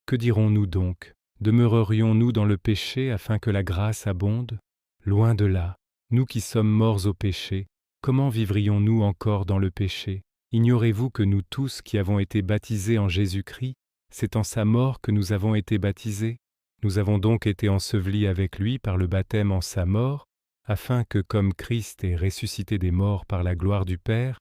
Que dirons-nous donc? Demeurerions-nous dans le péché afin que la grâce abonde? Loin de là, nous qui sommes morts au péché, comment vivrions-nous encore dans le péché? Ignorez-vous que nous tous qui avons été baptisés en Jésus-Christ, c'est en sa mort que nous avons été baptisés? Nous avons donc été ensevelis avec lui par le baptême en sa mort, afin que, comme Christ est ressuscité des morts par la gloire du Père,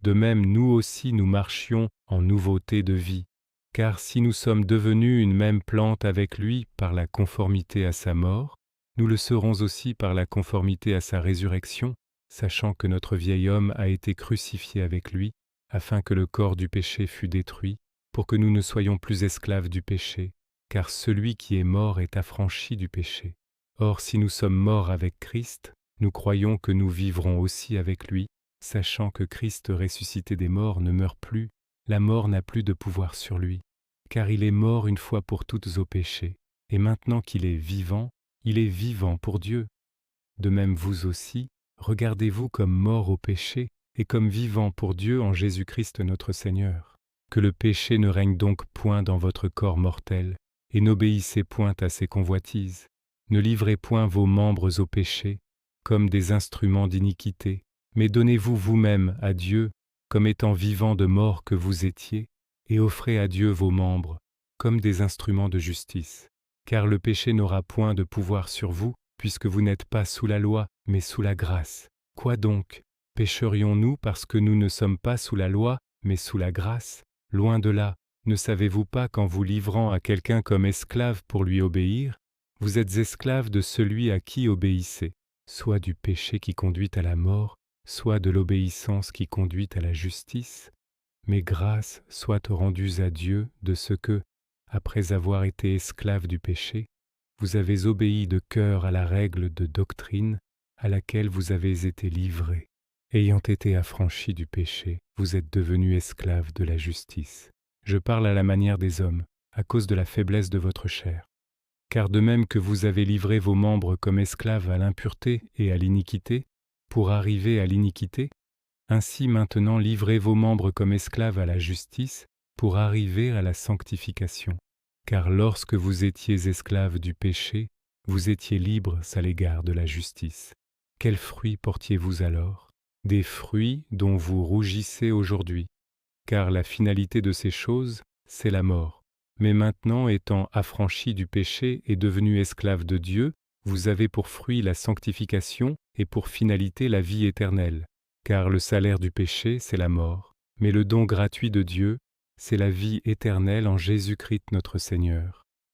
de même nous aussi nous marchions en nouveauté de vie. Car si nous sommes devenus une même plante avec lui par la conformité à sa mort, nous le serons aussi par la conformité à sa résurrection, sachant que notre vieil homme a été crucifié avec lui, afin que le corps du péché fût détruit, pour que nous ne soyons plus esclaves du péché, car celui qui est mort est affranchi du péché. Or, si nous sommes morts avec Christ, nous croyons que nous vivrons aussi avec lui, sachant que Christ ressuscité des morts ne meurt plus, la mort n'a plus de pouvoir sur lui, car il est mort une fois pour toutes au péché, et maintenant qu'il est vivant pour Dieu. De même vous aussi, regardez-vous comme morts au péché et comme vivants pour Dieu en Jésus-Christ notre Seigneur. Que le péché ne règne donc point dans votre corps mortel, et n'obéissez point à ses convoitises. Ne livrez point vos membres au péché, comme des instruments d'iniquité, mais donnez-vous vous-même à Dieu, comme étant vivants de mort que vous étiez, et offrez à Dieu vos membres, comme des instruments de justice. Car le péché n'aura point de pouvoir sur vous, puisque vous n'êtes pas sous la loi, mais sous la grâce. Quoi donc? Pécherions-nous parce que nous ne sommes pas sous la loi, mais sous la grâce? Loin de là, ne savez-vous pas qu'en vous livrant à quelqu'un comme esclave pour lui obéir, vous êtes esclave de celui à qui obéissez, soit du péché qui conduit à la mort, soit de l'obéissance qui conduit à la justice? Mais grâce soit rendue à Dieu de ce que, après avoir été esclave du péché, vous avez obéi de cœur à la règle de doctrine à laquelle vous avez été livrés. Ayant été affranchis du péché, vous êtes devenus esclaves de la justice. Je parle à la manière des hommes, à cause de la faiblesse de votre chair. Car de même que vous avez livré vos membres comme esclaves à l'impureté et à l'iniquité, pour arriver à l'iniquité, ainsi maintenant livrez vos membres comme esclaves à la justice, pour arriver à la sanctification. Car lorsque vous étiez esclaves du péché, vous étiez libres à l'égard de la justice. Quels fruits portiez-vous alors? Des fruits dont vous rougissez aujourd'hui, car la finalité de ces choses, c'est la mort. Mais maintenant, étant affranchis du péché et devenus esclaves de Dieu, vous avez pour fruit la sanctification et pour finalité la vie éternelle. Car le salaire du péché, c'est la mort, mais le don gratuit de Dieu, c'est la vie éternelle en Jésus-Christ notre Seigneur.